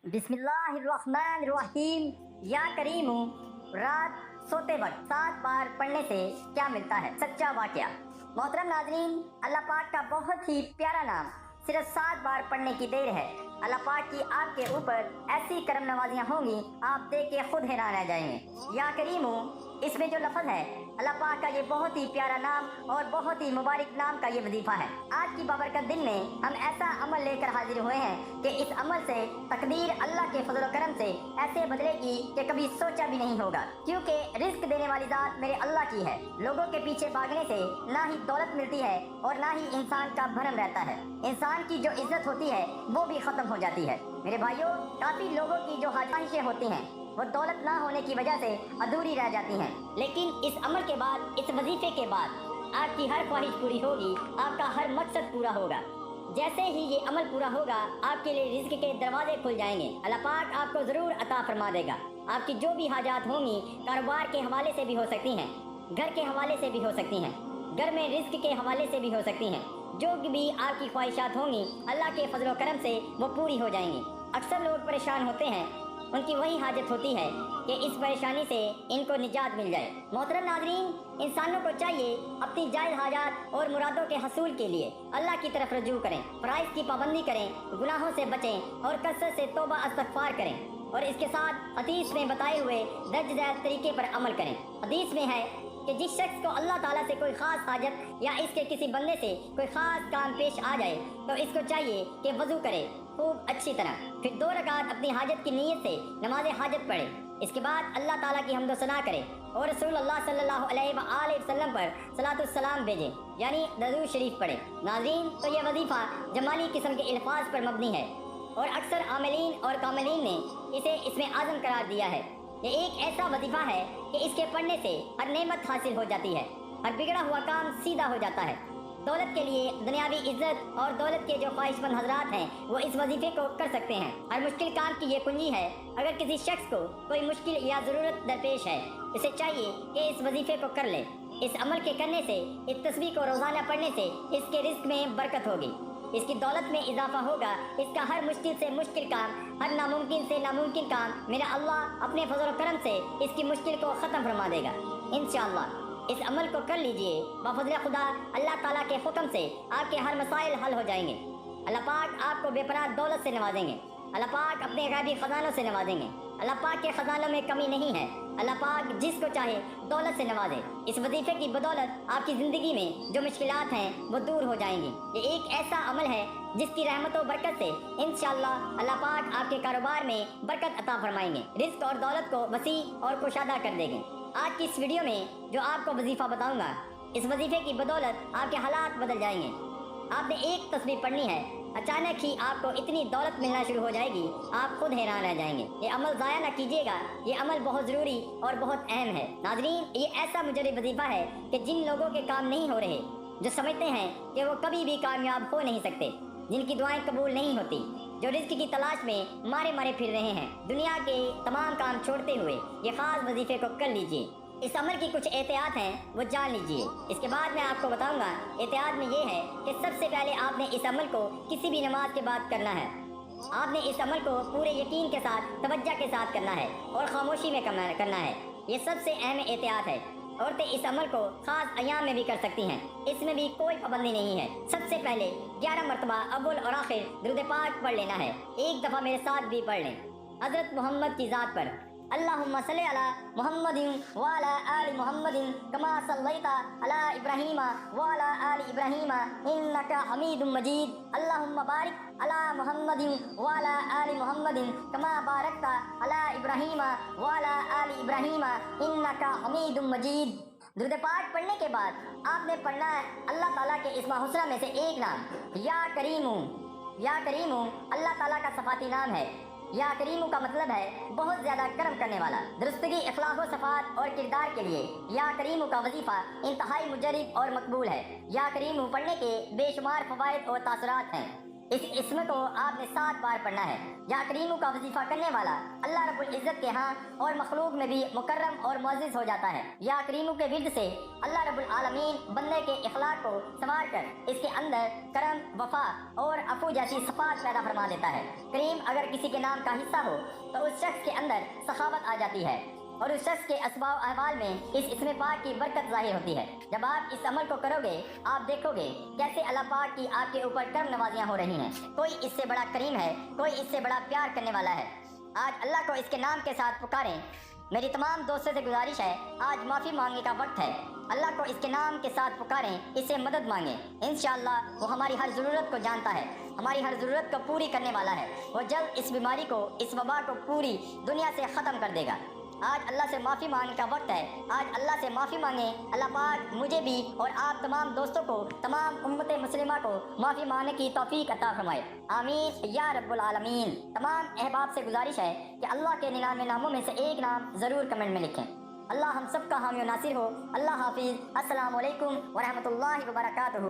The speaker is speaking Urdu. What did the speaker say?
بسم اللہ الرحمن الرحیم۔ یا کریم، رات سوتے وقت 7 بار پڑھنے سے کیا ملتا ہے؟ سچا واقعہ۔ محترم ناظرین، اللہ پاک کا بہت ہی پیارا نام صرف 7 بار پڑھنے کی دیر ہے۔ اللہ پاک کی آپ کے اوپر ایسی کرم نوازیاں ہوں گی، آپ دیکھ کے خود حیران رہ جائیں گے۔ یا کریم، اس میں جو لفظ ہے، اللہ پاک کا یہ بہت ہی پیارا نام اور بہت ہی مبارک نام کا یہ وظیفہ ہے۔ آج کی بابرکت دن میں ہم ایسا عمل لے کر حاضر ہوئے ہیں کہ اس عمل سے تقدیر اللہ کے فضل و کرم سے ایسے بدلے گی کہ کبھی سوچا بھی نہیں ہوگا، کیونکہ رزق دینے والی ذات میرے اللہ کی ہے۔ لوگوں کے پیچھے بھاگنے سے نہ ہی دولت ملتی ہے اور نہ ہی انسان کا بھرم رہتا ہے۔ انسان کی جو عزت ہوتی ہے وہ بھی ختم ہو جاتی ہے۔ میرے بھائیوں، کافی لوگوں کی جو خواہشیں ہوتی ہیں وہ دولت نہ ہونے کی وجہ سے ادھوری رہ جاتی ہیں، لیکن اس عمل کے بعد، اس وظیفے کے بعد آپ کی ہر خواہش پوری ہوگی، آپ کا ہر مقصد پورا ہوگا۔ جیسے ہی یہ عمل پورا ہوگا، آپ کے لیے رزق کے دروازے کھل جائیں گے۔ اللہ پاک آپ کو ضرور عطا فرما دے گا۔ آپ کی جو بھی حاجات ہوں گی، کاروبار کے حوالے سے بھی ہو سکتی ہیں، گھر کے حوالے سے بھی ہو سکتی ہیں، گھر میں رزق کے حوالے سے بھی ہو سکتی ہیں۔ جو بھی آپ کی خواہشات ہوں گی، اللہ کے فضل و کرم سے وہ پوری ہو جائیں گی۔ اکثر لوگ پریشان ہوتے ہیں، ان کی وہی حاجت ہوتی ہے کہ اس پریشانی سے ان کو نجات مل جائے۔ محترم ناظرین، انسانوں کو چاہیے اپنی جائز حاجات اور مرادوں کے حصول کے لیے اللہ کی طرف رجوع کریں، فرائض کی پابندی کریں، گناہوں سے بچیں اور کثرت سے توبہ استغفار کریں، اور اس کے ساتھ حدیث میں بتائے ہوئے درج ذیل طریقے پر عمل کریں۔ حدیث میں ہے کہ جس شخص کو اللہ تعالیٰ سے کوئی خاص حاجت یا اس کے کسی بندے سے کوئی خاص کام پیش آ جائے تو اس کو چاہیے کہ وضو کرے خوب اچھی طرح، پھر 2 رکعت اپنی حاجت کی نیت سے نماز حاجت پڑھے، اس کے بعد اللہ تعالیٰ کی حمد و ثنا کرے اور رسول اللہ صلی اللہ علیہ وآلہ وسلم پر صلاۃ السلام بھیجے، یعنی درود شریف پڑھے۔ ناظرین، تو یہ وظیفہ جمالی قسم کے الفاظ پر مبنی ہے اور اکثر عاملین اور کاملین نے اسے اسم اعظم قرار دیا ہے۔ یہ ایک ایسا وظیفہ ہے کہ اس کے پڑھنے سے ہر نعمت حاصل ہو جاتی ہے، ہر بگڑا ہوا کام سیدھا ہو جاتا ہے۔ دولت کے لیے دنیاوی عزت اور دولت کے جو خواہش مند حضرات ہیں وہ اس وظیفے کو کر سکتے ہیں۔ ہر مشکل کام کی یہ کنجی ہے۔ اگر کسی شخص کو کوئی مشکل یا ضرورت درپیش ہے، اسے چاہیے کہ اس وظیفے کو کر لے۔ اس عمل کے کرنے سے، اس تسبیح کو روزانہ پڑھنے سے اس کے رزق میں برکت ہوگی، اس کی دولت میں اضافہ ہوگا، اس کا ہر مشکل سے مشکل کام، ہر ناممکن سے ناممکن کام میرا اللہ اپنے فضل و کرم سے اس کی مشکل کو ختم فرما دے گا انشاءاللہ۔ اس عمل کو کر لیجئے، بفضل خدا اللہ تعالیٰ کے حکم سے آپ کے ہر مسائل حل ہو جائیں گے۔ اللہ پاک آپ کو بے پناہ دولت سے نوازیں گے، اللہ پاک اپنے غیبی خزانوں سے نوازیں گے۔ اللہ پاک کے خزانوں میں کمی نہیں ہے، اللہ پاک جس کو چاہے دولت سے نوازے۔ اس وظیفے کی بدولت آپ کی زندگی میں جو مشکلات ہیں وہ دور ہو جائیں گی۔ یہ ایک ایسا عمل ہے جس کی رحمت و برکت سے انشاءاللہ اللہ پاک آپ کے کاروبار میں برکت عطا فرمائیں گے، رزق اور دولت کو وسیع اور کشادہ کر دیں گے۔ آج کی اس ویڈیو میں جو آپ کو وظیفہ بتاؤں گا، اس وظیفے کی بدولت آپ کے حالات بدل جائیں گے۔ آپ نے ایک تسبیح پڑھنی ہے، اچانک ہی آپ کو اتنی دولت ملنا شروع ہو جائے گی، آپ خود حیران رہ جائیں گے۔ یہ عمل ضائع نہ کیجیے گا، یہ عمل بہت ضروری اور بہت اہم ہے۔ ناظرین، یہ ایسا مجرب وظیفہ ہے کہ جن لوگوں کے کام نہیں ہو رہے، جو سمجھتے ہیں کہ وہ کبھی بھی کامیاب ہو نہیں سکتے، جن کی دعائیں قبول نہیں ہوتی، جو رزق کی تلاش میں مارے مارے پھر رہے ہیں، دنیا کے تمام کام چھوڑتے ہوئے یہ خاص وظیفے کو کر لیجئے۔ اس عمل کی کچھ احتیاط ہیں، وہ جان لیجئے۔ اس کے بعد میں آپ کو بتاؤں گا۔ احتیاط میں یہ ہے کہ سب سے پہلے آپ نے اس عمل کو کسی بھی نماز کے بعد کرنا ہے۔ آپ نے اس عمل کو پورے یقین کے ساتھ، توجہ کے ساتھ کرنا ہے اور خاموشی میں کرنا ہے۔ یہ سب سے اہم احتیاط ہے۔ عورتیں اس عمل کو خاص ایام میں بھی کر سکتی ہیں، اس میں بھی کوئی پابندی نہیں ہے۔ سب سے پہلے 11 مرتبہ اول اور آخر درود پاک پڑھ لینا ہے۔ ایک دفعہ میرے ساتھ بھی پڑھ لیں۔ حضرت محمد کی ذات پر اللہم صلی علی محمد وعلی آل محمد کما صلیت علی ابراہیم وعلی آل ابراہیم انکا حمید مجید۔ اللہم بارک علی محمد وعلی آل محمد کما بارکت علی ابراہیم وعلی آل ابراہیم انکا حمید مجید۔ درود پاک پڑھنے کے بعد آپ نے پڑھنا ہے اللہ تعالیٰ کے اسماء الحسنی میں سے ایک نام، یا کریم۔ یا کریم اللہ تعالیٰ کا صفاتی نام ہے۔ یا کریم کا مطلب ہے بہت زیادہ کرم کرنے والا، درستگی، اخلاق و صفات اور کردار کے لیے یا کریم کا وظیفہ انتہائی مجرب اور مقبول ہے۔ یا کریم پڑھنے کے بے شمار فوائد اور تاثرات ہیں۔ اس اسم کو آپ نے 7 بار پڑھنا ہے۔ یا کریم کا وظیفہ کرنے والا اللہ رب العزت کے ہاں اور مخلوق میں بھی مکرم اور معزز ہو جاتا ہے۔ یا کریم کے ورد سے اللہ رب العالمین بندے کے اخلاق کو سنوار کر اس کے اندر کرم، وفا اور عفو جیسی صفات پیدا فرما دیتا ہے۔ کریم اگر کسی کے نام کا حصہ ہو تو اس شخص کے اندر سخاوت آ جاتی ہے اور اس شخص کے اسباب احوال میں اس اسم پاک کی برکت ظاہر ہوتی ہے۔ جب آپ اس عمل کو کرو گے آپ دیکھو گے کیسے اللہ پاک کی آپ کے اوپر کرم نوازیاں ہو رہی ہیں۔ کوئی اس سے بڑا کریم ہے، کوئی اس سے بڑا پیار کرنے والا ہے۔ آج اللہ کو اس کے نام کے ساتھ پکاریں۔ میری تمام دوستوں سے گزارش ہے، آج معافی مانگنے کا وقت ہے۔ اللہ کو اس کے نام کے ساتھ پکاریں، اس سے مدد مانگیں۔ انشاءاللہ وہ ہماری ہر ضرورت کو جانتا ہے، ہماری ہر ضرورت کو پوری کرنے والا ہے۔ وہ جلد اس بیماری کو، اس وبا کو پوری دنیا سے ختم کر دے گا۔ آج اللہ سے معافی مانگنے کا وقت ہے۔ آج اللہ سے معافی مانگیں۔ اللہ پاک مجھے بھی اور آپ تمام دوستوں کو، تمام امت مسلمہ کو معافی مانگنے کی توفیق عطا فرمائے۔ آمین یا رب العالمین۔ تمام احباب سے گزارش ہے کہ اللہ کے 99 ناموں میں سے ایک نام ضرور کمنٹ میں لکھیں۔ اللہ ہم سب کا حامی و ناصر ہو۔ اللہ حافظ۔ السلام علیکم ورحمۃ اللہ وبرکاتہ۔